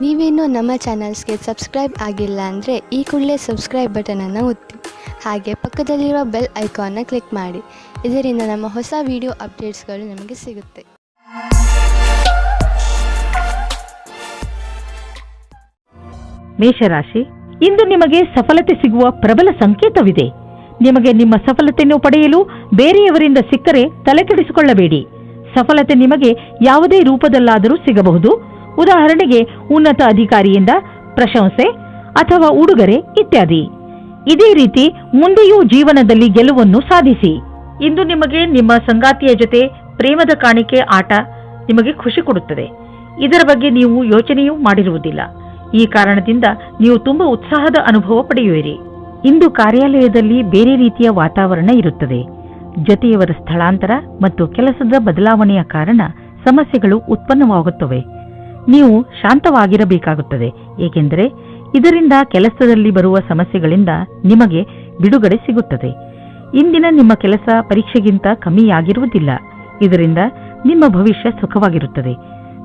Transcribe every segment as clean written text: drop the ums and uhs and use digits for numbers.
ನೀವೇನೂ ನಮ್ಮ ಚಾನಲ್ಸ್ಗೆ ಸಬ್ಸ್ಕ್ರೈಬ್ ಆಗಿಲ್ಲ ಅಂದರೆ ಈ ಕೂಡಲೇ ಸಬ್ಸ್ಕ್ರೈಬ್ ಬಟನನ್ನು ಒತ್ತಿ ಹಾಗೆ ಪಕ್ಕದಲ್ಲಿರುವ ಬೆಲ್ ಐಕಾನ್ನ ಕ್ಲಿಕ್ ಮಾಡಿ. ಇದರಿಂದ ನಮ್ಮ ಹೊಸ ವಿಡಿಯೋ ಅಪ್ಡೇಟ್ಸ್ಗಳು ನಿಮಗೆ ಸಿಗುತ್ತೆ. ಮೇಷರಾಶಿ, ಇಂದು ನಿಮಗೆ ಸಫಲತೆ ಸಿಗುವ ಪ್ರಬಲ ಸಂಕೇತವಿದೆ. ನಿಮಗೆ ನಿಮ್ಮ ಸಫಲತೆಯನ್ನು ಪಡೆಯಲು ಬೇರೆಯವರಿಂದ ಸಿಕ್ಕರೆ ತಲೆಕೆಡಿಸಿಕೊಳ್ಳಬೇಡಿ. ಸಫಲತೆ ನಿಮಗೆ ಯಾವುದೇ ರೂಪದಲ್ಲಾದರೂ ಸಿಗಬಹುದು. ಉದಾಹರಣೆಗೆ ಉನ್ನತ ಅಧಿಕಾರಿಯಿಂದ ಪ್ರಶಂಸೆ ಅಥವಾ ಉಡುಗೊರೆ ಇತ್ಯಾದಿ. ಇದೇ ರೀತಿ ಮುಂದೆಯೂ ಜೀವನದಲ್ಲಿ ಗೆಲುವನ್ನು ಸಾಧಿಸಿ. ಇಂದು ನಿಮಗೆ ನಿಮ್ಮ ಸಂಗಾತಿಯ ಜೊತೆ ಪ್ರೇಮದ ಕಾಣಿಕೆ ಆಟ ನಿಮಗೆ ಖುಷಿ ಕೊಡುತ್ತದೆ. ಇದರ ಬಗ್ಗೆ ನೀವು ಯೋಚನೆಯೂ ಮಾಡಿರುವುದಿಲ್ಲ. ಈ ಕಾರಣದಿಂದ ನೀವು ತುಂಬಾ ಉತ್ಸಾಹದ ಅನುಭವ ಪಡೆಯುವಿರಿ. ಇಂದು ಕಾರ್ಯಾಲಯದಲ್ಲಿ ಬೇರೆ ರೀತಿಯ ವಾತಾವರಣ ಇರುತ್ತದೆ. ಜೊತೆಯವರ ಸ್ಥಳಾಂತರ ಮತ್ತು ಕೆಲಸದ ಬದಲಾವಣೆಯ ಕಾರಣ ಸಮಸ್ಯೆಗಳು ಉತ್ಪನ್ನವಾಗುತ್ತವೆ. ನೀವು ಶಾಂತವಾಗಿರಬೇಕಾಗುತ್ತದೆ, ಏಕೆಂದರೆ ಇದರಿಂದ ಕೆಲಸದಲ್ಲಿ ಬರುವ ಸಮಸ್ಯೆಗಳಿಂದ ನಿಮಗೆ ಬಿಡುಗಡೆ ಸಿಗುತ್ತದೆ. ಇಂದಿನ ನಿಮ್ಮ ಕೆಲಸ ಪರೀಕ್ಷೆಗಿಂತ ಕಮ್ಮಿಯಾಗಿರುವುದಿಲ್ಲ. ಇದರಿಂದ ನಿಮ್ಮ ಭವಿಷ್ಯ ಸುಖವಾಗಿರುತ್ತದೆ.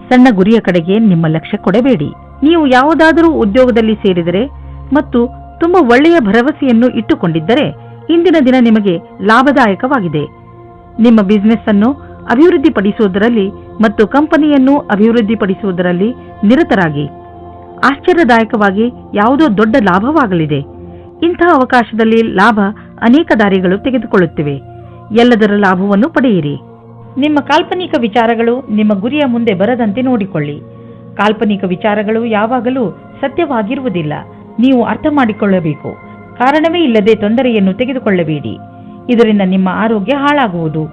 ಸಣ್ಣ ಗುರಿಯ ಕಡೆಗೆ ನಿಮ್ಮ ಲಕ್ಷ್ಯ ಕೊಡಬೇಡಿ. ನೀವು ಯಾವುದಾದರೂ ಉದ್ಯೋಗದಲ್ಲಿ ಸೇರಿದರೆ ಮತ್ತು ತುಂಬಾ ಒಳ್ಳೆಯ ಭರವಸೆಯನ್ನು ಇಟ್ಟುಕೊಂಡಿದ್ದರೆ ಇಂದಿನ ದಿನ ನಿಮಗೆ ಲಾಭದಾಯಕವಾಗಿದೆ. ನಿಮ್ಮ ಬಿಸಿನೆಸ್ ಅನ್ನು ಅಭಿವೃದ್ಧಿಪಡಿಸುವುದರಲ್ಲಿ ಮತ್ತು ಕಂಪನಿಯನ್ನು ಅಭಿವೃದ್ಧಿಪಡಿಸುವುದರಲ್ಲಿ ನಿರತರಾಗಿ. ಆಶ್ಚರ್ಯದಾಯಕವಾಗಿ ಯಾವುದೋ ದೊಡ್ಡ ಲಾಭವಾಗಲಿದೆ. ಇಂತಹ ಅವಕಾಶದಲ್ಲಿ ಲಾಭ ಅನೇಕ ದಾರಿಗಳು ತೆಗೆದುಕೊಳ್ಳುತ್ತಿವೆ. ಎಲ್ಲದರ ಲಾಭವನ್ನು ಪಡೆಯಿರಿ. ನಿಮ್ಮ ಕಾಲ್ಪನಿಕ ವಿಚಾರಗಳು ನಿಮ್ಮ ಗುರಿಯ ಮುಂದೆ ಬರದಂತೆ ನೋಡಿಕೊಳ್ಳಿ. ಕಾಲ್ಪನಿಕ ವಿಚಾರಗಳು ಯಾವಾಗಲೂ ಸತ್ಯವಾಗಿರುವುದಿಲ್ಲ. ನೀವು ಅರ್ಥ ಮಾಡಿಕೊಳ್ಳಬೇಕು. ಕಾರಣವೇ ಇಲ್ಲದೆ ತೊಂದರೆಯನ್ನು ತೆಗೆದುಕೊಳ್ಳಬೇಡಿ. ಇದರಿಂದ ನಿಮ್ಮ ಆರೋಗ್ಯ ಹಾಳಾಗುವುದು.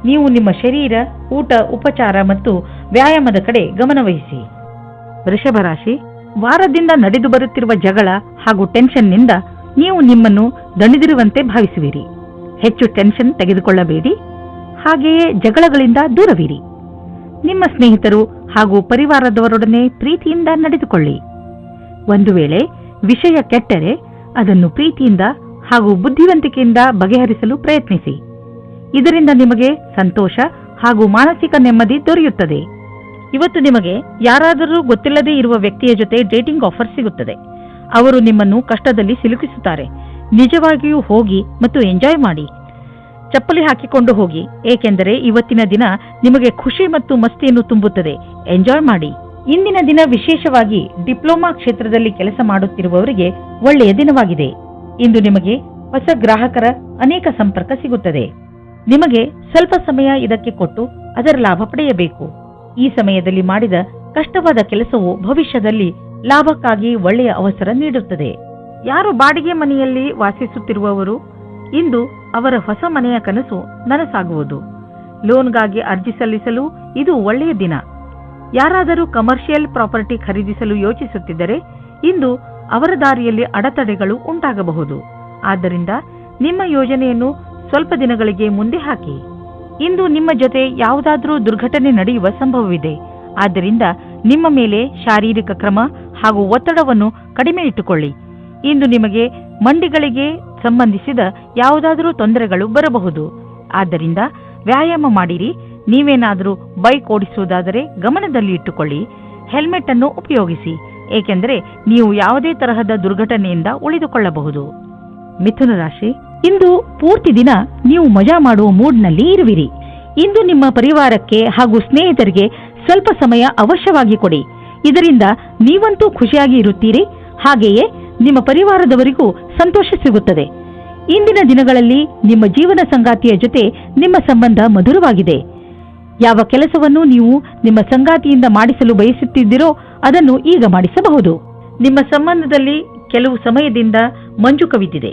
ನೀವು ನಿಮ್ಮ ಶರೀರ, ಊಟ, ಉಪಚಾರ ಮತ್ತು ವ್ಯಾಯಾಮದ ಕಡೆ ಗಮನವಹಿಸಿ. ವೃಷಭ ರಾಶಿ, ವಾರದಿಂದ ನಡೆದು ಬರುತ್ತಿರುವ ಜಗಳ ಹಾಗೂ ಟೆನ್ಷನ್ನಿಂದ ನೀವು ನಿಮ್ಮನ್ನು ದಣಿದಿರುವಂತೆ ಭಾವಿಸುವಿರಿ. ಹೆಚ್ಚು ಟೆನ್ಷನ್ ತೆಗೆದುಕೊಳ್ಳಬೇಡಿ. ಹಾಗೆಯೇ ಜಗಳಗಳಿಂದ ದೂರವಿರಿ. ನಿಮ್ಮ ಸ್ನೇಹಿತರು ಹಾಗೂ ಪರಿವಾರದವರೊಡನೆ ಪ್ರೀತಿಯಿಂದ ನಡೆದುಕೊಳ್ಳಿ. ಒಂದು ವೇಳೆ ವಿಷಯ ಕೆಟ್ಟರೆ ಅದನ್ನು ಪ್ರೀತಿಯಿಂದ ಹಾಗೂ ಬುದ್ಧಿವಂತಿಕೆಯಿಂದ ಬಗೆಹರಿಸಲು ಪ್ರಯತ್ನಿಸಿ. ಇದರಿಂದ ನಿಮಗೆ ಸಂತೋಷ ಹಾಗೂ ಮಾನಸಿಕ ನೆಮ್ಮದಿ ದೊರೆಯುತ್ತದೆ. ಇವತ್ತು ನಿಮಗೆ ಯಾರಾದರೂ ಗೊತ್ತಿಲ್ಲದೇ ಇರುವ ವ್ಯಕ್ತಿಯ ಜೊತೆ ಡೇಟಿಂಗ್ ಆಫರ್ ಸಿಗುತ್ತದೆ. ಅವರು ನಿಮ್ಮನ್ನು ಕಷ್ಟದಲ್ಲಿ ಸಿಲುಕಿಸುತ್ತಾರೆ. ನಿಜವಾಗಿಯೂ ಹೋಗಿ ಮತ್ತು ಎಂಜಾಯ್ ಮಾಡಿ. ಚಪ್ಪಲಿ ಹಾಕಿಕೊಂಡು ಹೋಗಿ, ಏಕೆಂದರೆ ಇವತ್ತಿನ ದಿನ ನಿಮಗೆ ಖುಷಿ ಮತ್ತು ಮಸ್ತಿಯನ್ನು ತುಂಬುತ್ತದೆ. ಎಂಜಾಯ್ ಮಾಡಿ. ಇಂದಿನ ದಿನ ವಿಶೇಷವಾಗಿ ಡಿಪ್ಲೊಮಾ ಕ್ಷೇತ್ರದಲ್ಲಿ ಕೆಲಸ ಮಾಡುತ್ತಿರುವವರಿಗೆ ಒಳ್ಳೆಯ ದಿನವಾಗಿದೆ. ಇಂದು ನಿಮಗೆ ಹೊಸ ಗ್ರಾಹಕರ ಅನೇಕ ಸಂಪರ್ಕ ಸಿಗುತ್ತದೆ. ನಿಮಗೆ ಸ್ವಲ್ಪ ಸಮಯ ಇದಕ್ಕೆ ಕೊಟ್ಟು ಅದರ ಲಾಭ ಪಡೆಯಬೇಕು. ಈ ಸಮಯದಲ್ಲಿ ಮಾಡಿದ ಕಷ್ಟವಾದ ಕೆಲಸವು ಭವಿಷ್ಯದಲ್ಲಿ ಲಾಭಕ್ಕಾಗಿ ಒಳ್ಳೆಯ ಅವಸರ ನೀಡುತ್ತದೆ. ಯಾರು ಬಾಡಿಗೆ ಮನೆಯಲ್ಲಿ ವಾಸಿಸುತ್ತಿರುವವರು ಇಂದು ಅವರ ಹೊಸ ಮನೆಯ ಕನಸು ನನಸಾಗುವುದು. ಲೋನ್ಗಾಗಿ ಅರ್ಜಿ ಸಲ್ಲಿಸಲು ಇದು ಒಳ್ಳೆಯ ದಿನ. ಯಾರಾದರೂ ಕಮರ್ಷಿಯಲ್ ಪ್ರಾಪರ್ಟಿ ಖರೀದಿಸಲು ಯೋಚಿಸುತ್ತಿದ್ದರೆ ಇಂದು ಅವರ ದಾರಿಯಲ್ಲಿ ಅಡೆತಡೆಗಳು ಉಂಟಾಗಬಹುದು. ಆದ್ದರಿಂದ ನಿಮ್ಮ ಯೋಜನೆಯನ್ನು ಸ್ವಲ್ಪ ದಿನಗಳಿಗೆ ಮುಂದೆ ಹಾಕಿ. ಇಂದು ನಿಮ್ಮ ಜೊತೆ ಯಾವುದಾದರೂ ದುರ್ಘಟನೆ ನಡೆಯುವ ಸಂಭವವಿದೆ. ಆದ್ದರಿಂದ ನಿಮ್ಮ ಮೇಲೆ ಶಾರೀರಿಕ ಕ್ರಮ ಹಾಗೂ ಒತ್ತಡವನ್ನು ಕಡಿಮೆ ಇಟ್ಟುಕೊಳ್ಳಿ. ಇಂದು ನಿಮಗೆ ಮಂಡಿಗಳಿಗೆ ಸಂಬಂಧಿಸಿದ ಯಾವುದಾದರೂ ತೊಂದರೆಗಳು ಬರಬಹುದು. ಆದ್ದರಿಂದ ವ್ಯಾಯಾಮ ಮಾಡಿರಿ. ನೀವೇನಾದರೂ ಬೈಕ್ ಓಡಿಸುವುದಾದರೆ ಗಮನದಲ್ಲಿ ಇಟ್ಟುಕೊಳ್ಳಿ. ಹೆಲ್ಮೆಟ್ ಅನ್ನು ಉಪಯೋಗಿಸಿ, ಏಕೆಂದರೆ ನೀವು ಯಾವುದೇ ತರಹದ ದುರ್ಘಟನೆಯಿಂದ ಉಳಿದುಕೊಳ್ಳಬಹುದು. ಮಿಥುನ ರಾಶಿ, ಇಂದು ಪೂರ್ತಿ ದಿನ ನೀವು ಮಜಾ ಮಾಡುವ ಮೂಡ್ನಲ್ಲಿ ಇರುವಿರಿ. ಇಂದು ನಿಮ್ಮ ಪರಿವಾರಕ್ಕೆ ಹಾಗೂ ಸ್ನೇಹಿತರಿಗೆ ಸ್ವಲ್ಪ ಸಮಯ ಅವಶ್ಯವಾಗಿ ಕೊಡಿ. ಇದರಿಂದ ನೀವಂತೂ ಖುಷಿಯಾಗಿ ಇರುತ್ತೀರಿ. ಹಾಗೆಯೇ ನಿಮ್ಮ ಪರಿವಾರದವರಿಗೂ ಸಂತೋಷ ಸಿಗುತ್ತದೆ. ಇಂದಿನ ದಿನಗಳಲ್ಲಿ ನಿಮ್ಮ ಜೀವನ ಸಂಗಾತಿಯ ಜೊತೆ ನಿಮ್ಮ ಸಂಬಂಧ ಮಧುರವಾಗಿದೆ. ಯಾವ ಕೆಲಸವನ್ನು ನೀವು ನಿಮ್ಮ ಸಂಗಾತಿಯಿಂದ ಮಾಡಿಸಲು ಬಯಸುತ್ತಿದ್ದೀರೋ ಅದನ್ನು ಈಗ ಮಾಡಿಸಬಹುದು. ನಿಮ್ಮ ಸಂಬಂಧದಲ್ಲಿ ಕೆಲವು ಸಮಯದಿಂದ ಮಂಜು ಕವಿದಿದೆ.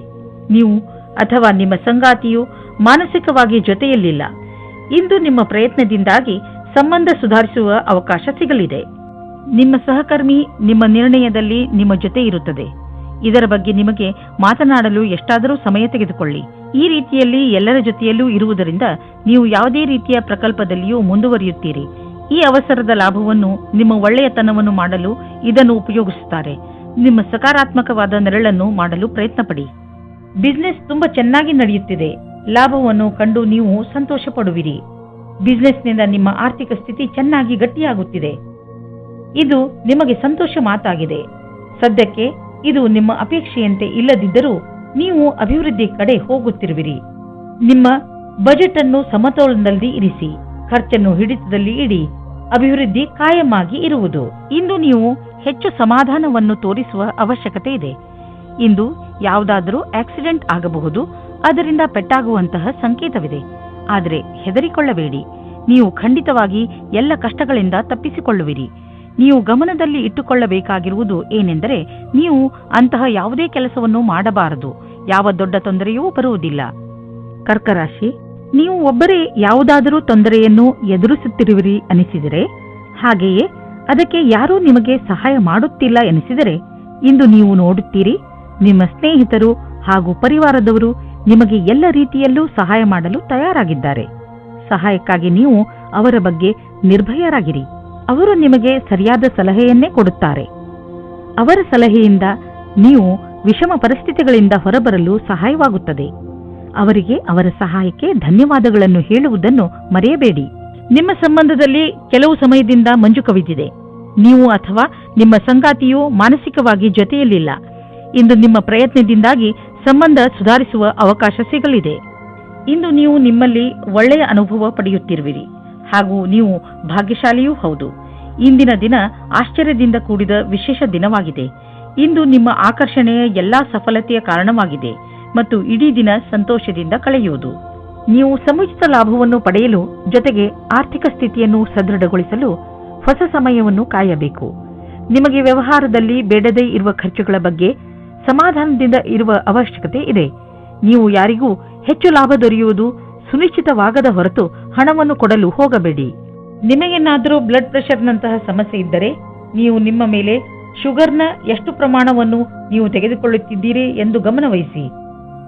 ನೀವು ಅಥವಾ ನಿಮ್ಮ ಸಂಗಾತಿಯು ಮಾನಸಿಕವಾಗಿ ಜೊತೆಯಲ್ಲಿಲ್ಲ. ಇಂದು ನಿಮ್ಮ ಪ್ರಯತ್ನದಿಂದಾಗಿ ಸಂಬಂಧ ಸುಧಾರಿಸುವ ಅವಕಾಶ ಸಿಗಲಿದೆ. ನಿಮ್ಮ ಸಹಕರ್ಮಿ ನಿಮ್ಮ ನಿರ್ಣಯದಲ್ಲಿ ನಿಮ್ಮ ಜೊತೆ ಇರುತ್ತದೆ. ಇದರ ಬಗ್ಗೆ ನಿಮಗೆ ಮಾತನಾಡಲು ಎಷ್ಟಾದರೂ ಸಮಯ ತೆಗೆದುಕೊಳ್ಳಿ. ಈ ರೀತಿಯಲ್ಲಿ ಎಲ್ಲರ ಜೊತೆಯಲ್ಲೂ ಇರುವುದರಿಂದ ನೀವು ಯಾವುದೇ ರೀತಿಯ ಪ್ರಕಲ್ಪದಲ್ಲಿಯೂ ಮುಂದುವರಿಯುತ್ತೀರಿ. ಈ ಅವಸರದ ಲಾಭವನ್ನು ನಿಮ್ಮ ಒಳ್ಳೆಯತನವನ್ನು ಮಾಡಲು ಇದನ್ನು ಉಪಯೋಗಿಸುತ್ತಾರೆ. ನಿಮ್ಮ ಸಕಾರಾತ್ಮಕವಾದ ನೆರಳನ್ನು ಮಾಡಲು ಪ್ರಯತ್ನಪಡಿ. ಬಿಸಿನೆಸ್ ತುಂಬಾ ಚೆನ್ನಾಗಿ ನಡೆಯುತ್ತಿದೆ. ಲಾಭವನ್ನು ಕಂಡು ನೀವು ಸಂತೋಷ ಪಡುವಿರಿ. ಬಿಸಿನೆಸ್ನಿಂದ ನಿಮ್ಮ ಆರ್ಥಿಕ ಸ್ಥಿತಿ ಚೆನ್ನಾಗಿ ಗಟ್ಟಿಯಾಗುತ್ತಿದೆ. ಇದು ನಿಮಗೆ ಸಂತೋಷ ಮಾತಾಗಿದೆ. ಸದ್ಯಕ್ಕೆ ಇದು ನಿಮ್ಮ ಅಪೇಕ್ಷೆಯಂತೆ ಇಲ್ಲದಿದ್ದರೂ ನೀವು ಅಭಿವೃದ್ಧಿ ಕಡೆ ಹೋಗುತ್ತಿರುವಿರಿ. ನಿಮ್ಮ ಬಜೆಟ್ ಅನ್ನು ಸಮತೋಲನದಲ್ಲಿ ಇರಿಸಿ, ಖರ್ಚನ್ನು ಹಿಡಿತದಲ್ಲಿ ಇಡಿ. ಅಭಿವೃದ್ಧಿ ಕಾಯಮಾಗಿ ಇರುವುದು. ಇಂದು ನೀವು ಹೆಚ್ಚು ಸಮಾಧಾನವನ್ನು ತೋರಿಸುವ ಅವಶ್ಯಕತೆ ಇದೆ. ಇಂದು ಯಾವುದಾದರೂ ಆಕ್ಸಿಡೆಂಟ್ ಆಗಬಹುದು, ಅದರಿಂದ ಪೆಟ್ಟಾಗುವಂತಹ ಸಂಕೇತವಿದೆ. ಆದರೆ ಹೆದರಿಕೊಳ್ಳಬೇಡಿ, ನೀವು ಖಂಡಿತವಾಗಿ ಎಲ್ಲ ಕಷ್ಟಗಳಿಂದ ತಪ್ಪಿಸಿಕೊಳ್ಳುವಿರಿ. ನೀವು ಗಮನದಲ್ಲಿ ಇಟ್ಟುಕೊಳ್ಳಬೇಕಾಗಿರುವುದು ಏನೆಂದರೆ, ನೀವು ಅಂತಹ ಯಾವುದೇ ಕೆಲಸವನ್ನು ಮಾಡಬಾರದು. ಯಾವ ದೊಡ್ಡ ತೊಂದರೆಯೂ ಬರುವುದಿಲ್ಲ. ಕರ್ಕರಾಶಿ, ನೀವು ಒಬ್ಬರೇ ಯಾವುದಾದರೂ ತೊಂದರೆಯನ್ನು ಎದುರಿಸುತ್ತಿರುವಿರಿ ಅನಿಸಿದರೆ, ಹಾಗೆಯೇ ಅದಕ್ಕೆ ಯಾರೂ ನಿಮಗೆ ಸಹಾಯ ಮಾಡುತ್ತಿಲ್ಲ ಎನಿಸಿದರೆ, ಇಂದು ನೀವು ನೋಡುತ್ತೀರಿ, ನಿಮ್ಮ ಸ್ನೇಹಿತರು ಹಾಗೂ ಪರಿವಾರದವರು ನಿಮಗೆ ಎಲ್ಲ ರೀತಿಯಲ್ಲೂ ಸಹಾಯ ಮಾಡಲು ತಯಾರಾಗಿದ್ದಾರೆ. ಸಹಾಯಕ್ಕಾಗಿ ನೀವು ಅವರ ಬಗ್ಗೆ ನಿರ್ಭಯರಾಗಿರಿ. ಅವರು ನಿಮಗೆ ಸರಿಯಾದ ಸಲಹೆಯನ್ನೇ ಕೊಡುತ್ತಾರೆ. ಅವರ ಸಲಹೆಯಿಂದ ನೀವು ವಿಷಮ ಪರಿಸ್ಥಿತಿಗಳಿಂದ ಹೊರಬರಲು ಸಹಾಯವಾಗುತ್ತದೆ. ಅವರಿಗೆ ಅವರ ಸಹಾಯಕ್ಕೆ ಧನ್ಯವಾದಗಳನ್ನು ಹೇಳುವುದನ್ನು ಮರೆಯಬೇಡಿ. ನಿಮ್ಮ ಸಂಬಂಧದಲ್ಲಿ ಕೆಲವು ಸಮಯದಿಂದ ಮಂಜು ಕವಿದಿದೆ. ನೀವು ಅಥವಾ ನಿಮ್ಮ ಸಂಗಾತಿಯು ಮಾನಸಿಕವಾಗಿ ಜೊತೆಯಲ್ಲಿಲ್ಲ. ಇಂದು ನಿಮ್ಮ ಪ್ರಯತ್ನದಿಂದಾಗಿ ಸಂಬಂಧ ಸುಧಾರಿಸುವ ಅವಕಾಶ ಸಿಗಲಿದೆ. ಇಂದು ನೀವು ನಿಮ್ಮಲ್ಲಿ ಒಳ್ಳೆಯ ಅನುಭವ ಪಡೆಯುತ್ತಿರುವಿರಿ ಹಾಗೂ ನೀವು ಭಾಗ್ಯಶಾಲಿಯೂ ಹೌದು. ಇಂದಿನ ದಿನ ಆಶ್ಚರ್ಯದಿಂದ ಕೂಡಿದ ವಿಶೇಷ ದಿನವಾಗಿದೆ. ಇಂದು ನಿಮ್ಮ ಆಕರ್ಷಣೆಯ ಎಲ್ಲಾ ಸಫಲತೆಯ ಕಾರಣವಾಗಿದೆ ಮತ್ತು ಇಡೀ ದಿನ ಸಂತೋಷದಿಂದ ಕಳೆಯುವುದು. ನೀವು ಸಮುಚಿತ ಲಾಭವನ್ನು ಪಡೆಯಲು ಜೊತೆಗೆ ಆರ್ಥಿಕ ಸ್ಥಿತಿಯನ್ನು ಸದೃಢಗೊಳಿಸಲು ಹೊಸ ಸಮಯವನ್ನು ಕಾಯಬೇಕು. ನಿಮಗೆ ವ್ಯವಹಾರದಲ್ಲಿ ಬೇಡದೇ ಇರುವ ಖರ್ಚುಗಳ ಬಗ್ಗೆ ಸಮಾಧಾನದಿಂದ ಇರುವ ಅವಶ್ಯಕತೆ ಇದೆ. ನೀವು ಯಾರಿಗೂ ಹೆಚ್ಚು ಲಾಭ ದೊರೆಯುವುದು ಸುನಿಶ್ಚಿತವಾಗದ ಹೊರತು ಹಣವನ್ನು ಕೊಡಲು ಹೋಗಬೇಡಿ. ನಿಮಗೇನಾದರೂ ಬ್ಲಡ್ ಪ್ರೆಷರ್ನಂತಹ ಸಮಸ್ಯೆ ಇದ್ದರೆ, ನೀವು ನಿಮ್ಮ ಮೇಲೆ ಶುಗರ್ನ ಎಷ್ಟು ಪ್ರಮಾಣವನ್ನು ನೀವು ತೆಗೆದುಕೊಳ್ಳುತ್ತಿದ್ದೀರಿ ಎಂದು ಗಮನವಹಿಸಿ.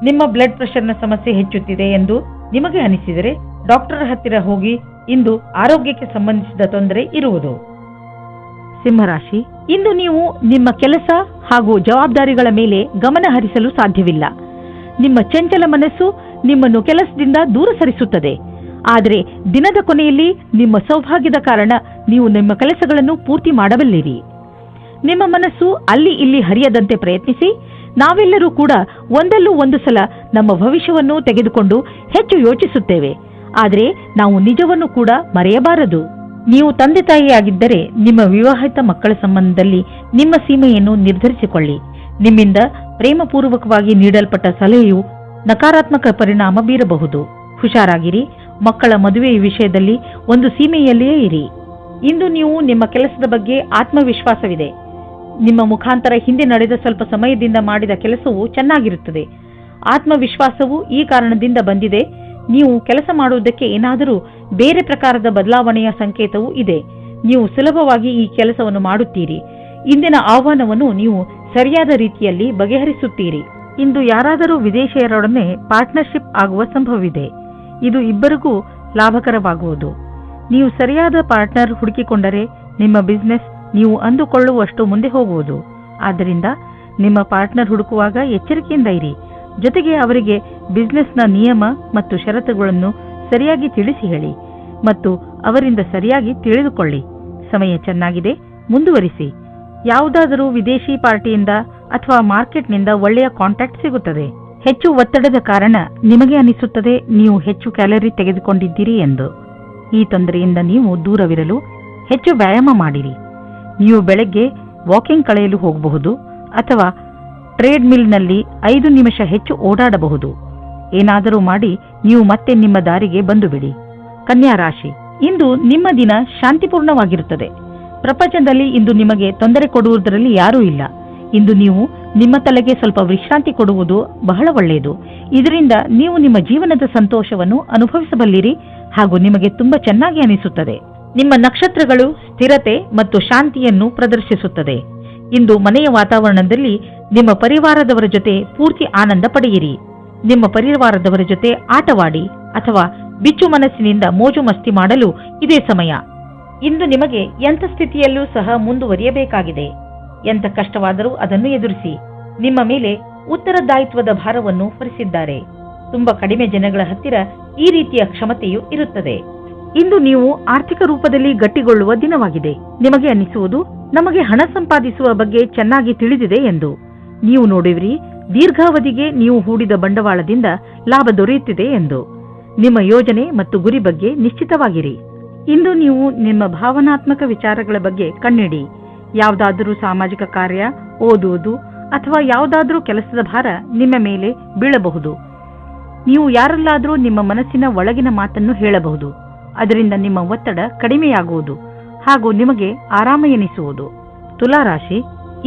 ನಿಮ್ಮ ಬ್ಲಡ್ ಪ್ರೆಷರ್ನ ಸಮಸ್ಯೆ ಹೆಚ್ಚುತ್ತಿದೆ ಎಂದು ನಿಮಗೆ ಅನಿಸಿದರೆ ಡಾಕ್ಟರ್ ಹತ್ತಿರ ಹೋಗಿ. ಇಂದು ಆರೋಗ್ಯಕ್ಕೆ ಸಂಬಂಧಿಸಿದ ತೊಂದರೆ ಇರುವುದು. ಸಿಂಹರಾಶಿ, ಇಂದು ನೀವು ನಿಮ್ಮ ಕೆಲಸ ಹಾಗೂ ಜವಾಬ್ದಾರಿಗಳ ಮೇಲೆ ಗಮನ ಹರಿಸಲು ಸಾಧ್ಯವಿಲ್ಲ. ನಿಮ್ಮ ಚಂಚಲ ಮನಸ್ಸು ನಿಮ್ಮನ್ನು ಕೆಲಸದಿಂದ ದೂರ ಸರಿಸುತ್ತದೆ. ಆದರೆ ದಿನದ ಕೊನೆಯಲ್ಲಿ ನಿಮ್ಮ ಸೌಭಾಗ್ಯದ ಕಾರಣ ನೀವು ನಿಮ್ಮ ಕೆಲಸಗಳನ್ನು ಪೂರ್ತಿ ಮಾಡಬಲ್ಲಿರಿ. ನಿಮ್ಮ ಮನಸ್ಸು ಅಲ್ಲಿ ಇಲ್ಲಿ ಹರಿಯದಂತೆ ಪ್ರಯತ್ನಿಸಿ. ನಾವೆಲ್ಲರೂ ಕೂಡ ಒಂದಲ್ಲೂ ಒಂದು ಸಲ ನಮ್ಮ ಭವಿಷ್ಯವನ್ನು ತೆಗೆದುಕೊಂಡು ಹೆಚ್ಚು ಯೋಚಿಸುತ್ತೇವೆ. ಆದರೆ ನಾವು ನಿಜವನ್ನು ಕೂಡ ಮರೆಯಬಾರದು. ನೀವು ತಂದೆ ತಾಯಿಯಾಗಿದ್ದರೆ ನಿಮ್ಮ ವಿವಾಹಿತ ಮಕ್ಕಳ ಸಂಬಂಧದಲ್ಲಿ ನಿಮ್ಮ ಸೀಮೆಯನ್ನು ನಿರ್ಧರಿಸಿಕೊಳ್ಳಿ. ನಿಮ್ಮಿಂದ ಪ್ರೇಮಪೂರ್ವಕವಾಗಿ ನೀಡಲ್ಪಟ್ಟ ಸಲಹೆಯು ನಕಾರಾತ್ಮಕ ಪರಿಣಾಮ ಬೀರಬಹುದು. ಹುಷಾರಾಗಿರಿ. ಮಕ್ಕಳ ಮದುವೆಯ ವಿಷಯದಲ್ಲಿ ಒಂದು ಸೀಮೆಯಲ್ಲಿಯೇ ಇರಿ. ಇಂದು ನೀವು ನಿಮ್ಮ ಕೆಲಸದ ಬಗ್ಗೆ ಆತ್ಮವಿಶ್ವಾಸವಿದೆ. ನಿಮ್ಮ ಮುಖಾಂತರ ಹಿಂದೆ ನಡೆದ ಸ್ವಲ್ಪ ಸಮಯದಿಂದ ಮಾಡಿದ ಕೆಲಸವು ಚೆನ್ನಾಗಿರುತ್ತದೆ. ಆತ್ಮವಿಶ್ವಾಸವು ಈ ಕಾರಣದಿಂದ ಬಂದಿದೆ. ನೀವು ಕೆಲಸ ಮಾಡುವುದಕ್ಕೆ ಏನಾದರೂ ಬೇರೆ ಪ್ರಕಾರದ ಬದಲಾವಣೆಯ ಸಂಕೇತವೂ ಇದೆ. ನೀವು ಸುಲಭವಾಗಿ ಈ ಕೆಲಸವನ್ನು ಮಾಡುತ್ತೀರಿ. ಇಂದಿನ ಆಹ್ವಾನವನ್ನು ನೀವು ಸರಿಯಾದ ರೀತಿಯಲ್ಲಿ ಬಗೆಹರಿಸುತ್ತೀರಿ. ಇಂದು ಯಾರಾದರೂ ವಿದೇಶಿಯರೊಡನೆ ಪಾರ್ಟ್ನರ್ಶಿಪ್ ಆಗುವ ಸಂಭವವಿದೆ. ಇದು ಇಬ್ಬರಿಗೂ ಲಾಭಕರವಾಗುವುದು. ನೀವು ಸರಿಯಾದ ಪಾರ್ಟ್ನರ್ ಹುಡುಕಿಕೊಂಡರೆ ನಿಮ್ಮ ಬಿಸಿನೆಸ್ ನೀವು ಅಂದುಕೊಳ್ಳುವಷ್ಟು ಮುಂದೆ ಹೋಗುವುದು. ಆದ್ದರಿಂದ ನಿಮ್ಮ ಪಾರ್ಟ್ನರ್ ಹುಡುಕುವಾಗ ಎಚ್ಚರಿಕೆಯಿಂದ ಇರಿ. ಜೊತೆಗೆ ಅವರಿಗೆ ಬಿಸಿನೆಸ್ನ ನಿಯಮ ಮತ್ತು ಷರತ್ತುಗಳನ್ನು ಸರಿಯಾಗಿ ತಿಳಿಸಿ ಹೇಳಿ ಮತ್ತು ಅವರಿಂದ ಸರಿಯಾಗಿ ತಿಳಿದುಕೊಳ್ಳಿ. ಸಮಯ ಚೆನ್ನಾಗಿದೆ, ಮುಂದುವರಿಸಿ. ಯಾವುದಾದರೂ ವಿದೇಶಿ ಪಾರ್ಟಿಯಿಂದ ಅಥವಾ ಮಾರ್ಕೆಟ್ನಿಂದ ಒಳ್ಳೆಯ ಕಾಂಟ್ಯಾಕ್ಟ್ ಸಿಗುತ್ತದೆ. ಹೆಚ್ಚು ಒತ್ತಡದ ಕಾರಣ ನಿಮಗೆ ಅನಿಸುತ್ತದೆ ನೀವು ಹೆಚ್ಚು ಕ್ಯಾಲರಿ ತೆಗೆದುಕೊಂಡಿದ್ದೀರಿ ಎಂದು. ಈ ತೊಂದರೆಯಿಂದ ನೀವು ದೂರವಿರಲು ಹೆಚ್ಚು ವ್ಯಾಯಾಮ ಮಾಡಿರಿ. ನೀವು ಬೆಳಗ್ಗೆ ವಾಕಿಂಗ್ ಕಳೆಯಲು ಹೋಗಬಹುದು ಅಥವಾ ಟ್ರೇಡ್ ಮಿಲ್ನಲ್ಲಿ 5 ನಿಮಿಷ ಹೆಚ್ಚು ಓಡಾಡಬಹುದು. ಏನಾದರೂ ಮಾಡಿ ನೀವು ಮತ್ತೆ ನಿಮ್ಮ ದಾರಿಗೆ ಬಂದು ಬಿಡಿ. ಕನ್ಯಾ ರಾಶಿ, ಇಂದು ನಿಮ್ಮ ದಿನ ಶಾಂತಿಪೂರ್ಣವಾಗಿರುತ್ತದೆ. ಪ್ರಪಂಚದಲ್ಲಿ ಇಂದು ನಿಮಗೆ ತೊಂದರೆ ಕೊಡುವುದರಲ್ಲಿ ಯಾರೂ ಇಲ್ಲ. ಇಂದು ನೀವು ನಿಮ್ಮ ತಲೆಗೆ ಸ್ವಲ್ಪ ವಿಶ್ರಾಂತಿ ಕೊಡುವುದು ಬಹಳ ಒಳ್ಳೆಯದು. ಇದರಿಂದ ನೀವು ನಿಮ್ಮ ಜೀವನದ ಸಂತೋಷವನ್ನು ಅನುಭವಿಸಬಲ್ಲಿರಿ ಹಾಗೂ ನಿಮಗೆ ತುಂಬಾ ಚೆನ್ನಾಗಿ ಅನಿಸುತ್ತದೆ. ನಿಮ್ಮ ನಕ್ಷತ್ರಗಳು ಸ್ಥಿರತೆ ಮತ್ತು ಶಾಂತಿಯನ್ನು ಪ್ರದರ್ಶಿಸುತ್ತದೆ. ಇಂದು ಮನೆಯ ವಾತಾವರಣದಲ್ಲಿ ನಿಮ್ಮ ಪರಿವಾರದವರ ಜೊತೆ ಪೂರ್ತಿ ಆನಂದ ಪಡೆಯಿರಿ. ನಿಮ್ಮ ಪರಿವಾರದವರ ಜೊತೆ ಆಟವಾಡಿ ಅಥವಾ ಬಿಚ್ಚು ಮನಸ್ಸಿನಿಂದ ಮೋಜು ಮಸ್ತಿ ಮಾಡಲು ಇದೇ ಸಮಯ. ಇಂದು ನಿಮಗೆ ಎಂಥ ಸ್ಥಿತಿಯಲ್ಲೂ ಸಹ ಮುಂದುವರಿಯಬೇಕಾಗಿದೆ. ಎಂಥ ಕಷ್ಟವಾದರೂ ಅದನ್ನು ಎದುರಿಸಿ. ನಿಮ್ಮ ಮೇಲೆ ಉತ್ತರದಾಯಿತ್ವದ ಭಾರವನ್ನು ಹೊರಿಸಿದ್ದಾರೆ. ತುಂಬಾ ಕಡಿಮೆ ಜನಗಳ ಹತ್ತಿರ ಈ ರೀತಿಯ ಕ್ಷಮತೆಯು ಇರುತ್ತದೆ. ಇಂದು ನೀವು ಆರ್ಥಿಕ ರೂಪದಲ್ಲಿ ಗಟ್ಟಿಗೊಳ್ಳುವ ದಿನವಾಗಿದೆ. ನಿಮಗೆ ಅನ್ನಿಸುವುದು, ನಮಗೆ ಹಣ ಸಂಪಾದಿಸುವ ಬಗ್ಗೆ ಚೆನ್ನಾಗಿ ತಿಳಿದಿದೆ ಎಂದು. ನೀವು ನೋಡುವಿರಿ, ದೀರ್ಘಾವಧಿಗೆ ನೀವು ಹೂಡಿದ ಬಂಡವಾಳದಿಂದ ಲಾಭ ದೊರೆಯುತ್ತಿದೆ ಎಂದು. ನಿಮ್ಮ ಯೋಜನೆ ಮತ್ತು ಗುರಿ ಬಗ್ಗೆ ನಿಶ್ಚಿತವಾಗಿರಿ. ಇಂದು ನೀವು ನಿಮ್ಮ ಭಾವನಾತ್ಮಕ ವಿಚಾರಗಳ ಬಗ್ಗೆ ಕಣ್ಣಿಡಿ. ಯಾವುದಾದರೂ ಸಾಮಾಜಿಕ ಕಾರ್ಯ, ಓದುವುದು ಅಥವಾ ಯಾವುದಾದರೂ ಕೆಲಸದ ಭಾರ ನಿಮ್ಮ ಮೇಲೆ ಬೀಳಬಹುದು. ನೀವು ಯಾರಲ್ಲಾದರೂ ನಿಮ್ಮ ಮನಸ್ಸಿನ ಒಳಗಿನ ಮಾತನ್ನು ಹೇಳಬಹುದು. ಅದರಿಂದ ನಿಮ್ಮ ಒತ್ತಡ ಕಡಿಮೆಯಾಗುವುದು ಹಾಗೂ ನಿಮಗೆ ಆರಾಮ ಎನಿಸುವುದು. ತುಲಾರಾಶಿ,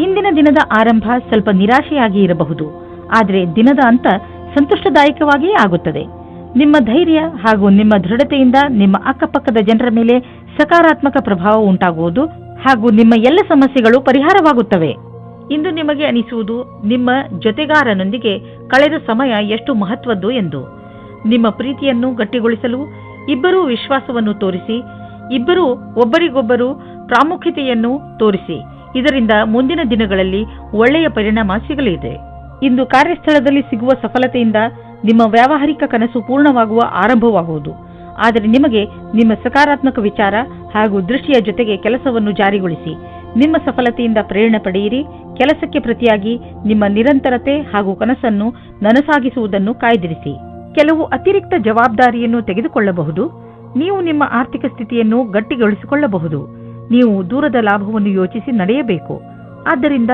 ಇಂದಿನ ದಿನದ ಆರಂಭ ಸ್ವಲ್ಪ ನಿರಾಶೆಯಾಗಿ ಇರಬಹುದು, ಆದರೆ ದಿನದ ಅಂತ ಸಂತುಷ್ಟದಾಯಕವಾಗಿಯೇ ಆಗುತ್ತದೆ. ನಿಮ್ಮ ಧೈರ್ಯ ಹಾಗೂ ನಿಮ್ಮ ದೃಢತೆಯಿಂದ ನಿಮ್ಮ ಅಕ್ಕಪಕ್ಕದ ಜನರ ಮೇಲೆ ಸಕಾರಾತ್ಮಕ ಪ್ರಭಾವ ಉಂಟಾಗುವುದು ಹಾಗೂ ನಿಮ್ಮ ಎಲ್ಲ ಸಮಸ್ಯೆಗಳು ಪರಿಹಾರವಾಗುತ್ತವೆ. ಇಂದು ನಿಮಗೆ ಅನಿಸುವುದು, ನಿಮ್ಮ ಜೊತೆಗಾರನೊಂದಿಗೆ ಕಳೆದ ಸಮಯ ಎಷ್ಟು ಮಹತ್ವದ್ದು ಎಂದು. ನಿಮ್ಮ ಪ್ರೀತಿಯನ್ನು ಗಟ್ಟಿಗೊಳಿಸಲು ಇಬ್ಬರೂ ವಿಶ್ವಾಸವನ್ನು ತೋರಿಸಿ, ಇಬ್ಬರೂ ಒಬ್ಬರಿಗೊಬ್ಬರು ಪ್ರಾಮುಖ್ಯತೆಯನ್ನು ತೋರಿಸಿ. ಇದರಿಂದ ಮುಂದಿನ ದಿನಗಳಲ್ಲಿ ಒಳ್ಳೆಯ ಪರಿಣಾಮ ಸಿಗಲಿದೆ. ಇಂದು ಕಾರ್ಯಸ್ಥಳದಲ್ಲಿ ಸಿಗುವ ಸಫಲತೆಯಿಂದ ನಿಮ್ಮ ವ್ಯಾವಹಾರಿಕ ಕನಸು ಪೂರ್ಣವಾಗುವ ಆರಂಭವಾಗುವುದು. ಆದರೆ ನಿಮಗೆ ನಿಮ್ಮ ಸಕಾರಾತ್ಮಕ ವಿಚಾರ ಹಾಗೂ ದೃಷ್ಟಿಯ ಜೊತೆಗೆ ಕೆಲಸವನ್ನು ಜಾರಿಗೊಳಿಸಿ. ನಿಮ್ಮ ಸಫಲತೆಯಿಂದ ಪ್ರೇರಣೆ ಪಡೆಯಿರಿ. ಕೆಲಸಕ್ಕೆ ಪ್ರತಿಯಾಗಿ ನಿಮ್ಮ ನಿರಂತರತೆ ಹಾಗೂ ಕನಸನ್ನು ನನಸಾಗಿಸುವುದನ್ನು ಕಾಯ್ದಿರಿಸಿ. ಕೆಲವು ಅತಿರಿಕ್ತ ಜವಾಬ್ದಾರಿಯನ್ನು ತೆಗೆದುಕೊಳ್ಳಬಹುದು. ನೀವು ನಿಮ್ಮ ಆರ್ಥಿಕ ಸ್ಥಿತಿಯನ್ನು ಗಟ್ಟಿಗೊಳಿಸಿಕೊಳ್ಳಬಹುದು. ನೀವು ದೂರದ ಲಾಭವನ್ನು ಯೋಚಿಸಿ ನಡೆಯಬೇಕು. ಆದ್ದರಿಂದ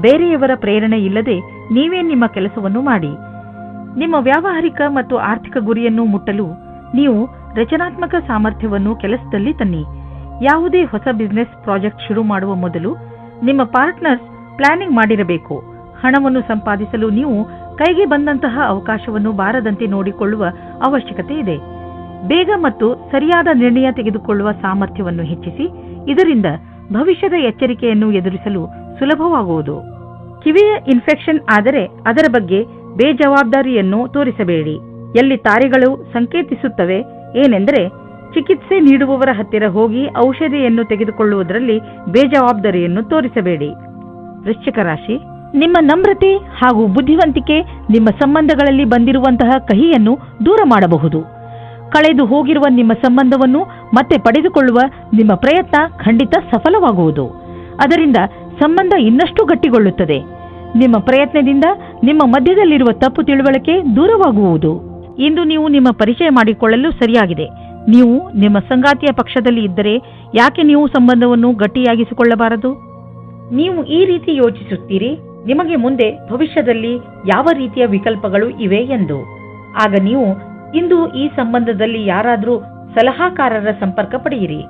ಬೇರೆಯವರ ಪ್ರೇರಣೆ ಇಲ್ಲದೆ ನೀವೇ ನಿಮ್ಮ ಕೆಲಸವನ್ನು ಮಾಡಿ. ನಿಮ್ಮ ವ್ಯಾವಹಾರಿಕ ಮತ್ತು ಆರ್ಥಿಕ ಗುರಿಯನ್ನು ಮುಟ್ಟಲು ನೀವು ರಚನಾತ್ಮಕ ಸಾಮರ್ಥ್ಯವನ್ನು ಕೆಲಸದಲ್ಲಿ ತನ್ನಿ. ಯಾವುದೇ ಹೊಸ ಬಿಸಿನೆಸ್ ಪ್ರಾಜೆಕ್ಟ್ ಶುರು ಮಾಡುವ ಮೊದಲು ನಿಮ್ಮ ಪಾರ್ಟ್ನರ್ಸ್ ಪ್ಲಾನಿಂಗ್ ಮಾಡಿರಬೇಕು. ಹಣವನ್ನು ಸಂಪಾದಿಸಲು ನೀವು ಕೈಗೆ ಬಂದಂತಹ ಅವಕಾಶವನ್ನು ಬಾರದಂತೆ ನೋಡಿಕೊಳ್ಳುವ ಅವಶ್ಯಕತೆ ಇದೆ. ಬೇಗ ಮತ್ತು ಸರಿಯಾದ ನಿರ್ಣಯ ತೆಗೆದುಕೊಳ್ಳುವ ಸಾಮರ್ಥ್ಯವನ್ನು ಹೆಚ್ಚಿಸಿ. ಇದರಿಂದ ಭವಿಷ್ಯದ ಎಚ್ಚರಿಕೆಯನ್ನು ಎದುರಿಸಲು ಸುಲಭವಾಗುವುದು. ಕಿವಿಯ ಇನ್ಫೆಕ್ಷನ್ ಆದರೆ ಅದರ ಬಗ್ಗೆ ಬೇಜವಾಬ್ದಾರಿಯನ್ನು ತೋರಿಸಬೇಡಿ. ಎಲ್ಲಿ ತಾರೆಗಳು ಸಂಕೇತಿಸುತ್ತವೆ ಏನೆಂದರೆ, ಚಿಕಿತ್ಸೆ ನೀಡುವವರ ಹತ್ತಿರ ಹೋಗಿ ಔಷಧಿಯನ್ನು ತೆಗೆದುಕೊಳ್ಳುವುದರಲ್ಲಿ ಬೇಜವಾಬ್ದಾರಿಯನ್ನು ತೋರಿಸಬೇಡಿ. ವೃಶ್ಚಿಕ ರಾಶಿ, ನಿಮ್ಮ ನಮ್ರತೆ ಹಾಗೂ ಬುದ್ಧಿವಂತಿಕೆ ನಿಮ್ಮ ಸಂಬಂಧಗಳಲ್ಲಿ ಬಂದಿರುವಂತಹ ಕಹಿಯನ್ನು ದೂರ ಮಾಡಬಹುದು. ಕಳೆದು ಹೋಗಿರುವ ನಿಮ್ಮ ಸಂಬಂಧವನ್ನು ಮತ್ತೆ ಪಡೆದುಕೊಳ್ಳುವ ನಿಮ್ಮ ಪ್ರಯತ್ನ ಖಂಡಿತ ಸಫಲವಾಗುವುದು. ಅದರಿಂದ ಸಂಬಂಧ ಇನ್ನಷ್ಟು ಗಟ್ಟಿಗೊಳ್ಳುತ್ತದೆ. ನಿಮ್ಮ ಪ್ರಯತ್ನದಿಂದ ನಿಮ್ಮ ಮಧ್ಯದಲ್ಲಿರುವ ತಪ್ಪು ತಿಳುವಳಿಕೆ ದೂರವಾಗುವುದು. ಇಂದು ನೀವು ನಿಮ್ಮ ಪರಿಚಯ ಮಾಡಿಕೊಳ್ಳಲು ಸರಿಯಾಗಿದೆ. ನೀವು ನಿಮ್ಮ ಸಂಗಾತಿಯ ಪಕ್ಷದಲ್ಲಿ ಇದ್ದರೆ ಯಾಕೆ ನೀವು ಸಂಬಂಧವನ್ನು ಗಟ್ಟಿಯಾಗಿಸಿಕೊಳ್ಳಬಾರದು? ನೀವು ಈ ರೀತಿ ಯೋಚಿಸುತ್ತೀರಿ, ನಿಮಗೆ ಮುಂದೆ ಭವಿಷ್ಯದಲ್ಲಿ ಯಾವ ರೀತಿಯ ವಿಕಲ್ಪಗಳು ಇವೆ ಎಂದು. ಆಗ ನೀವು ಇಂದು ಈ ಸಂಬಂಧದಲ್ಲಿ ಯಾರಾದರೂ ಸಲಹಾಕಾರರ ಸಂಪರ್ಕ ಪಡೆಯಿರಿ.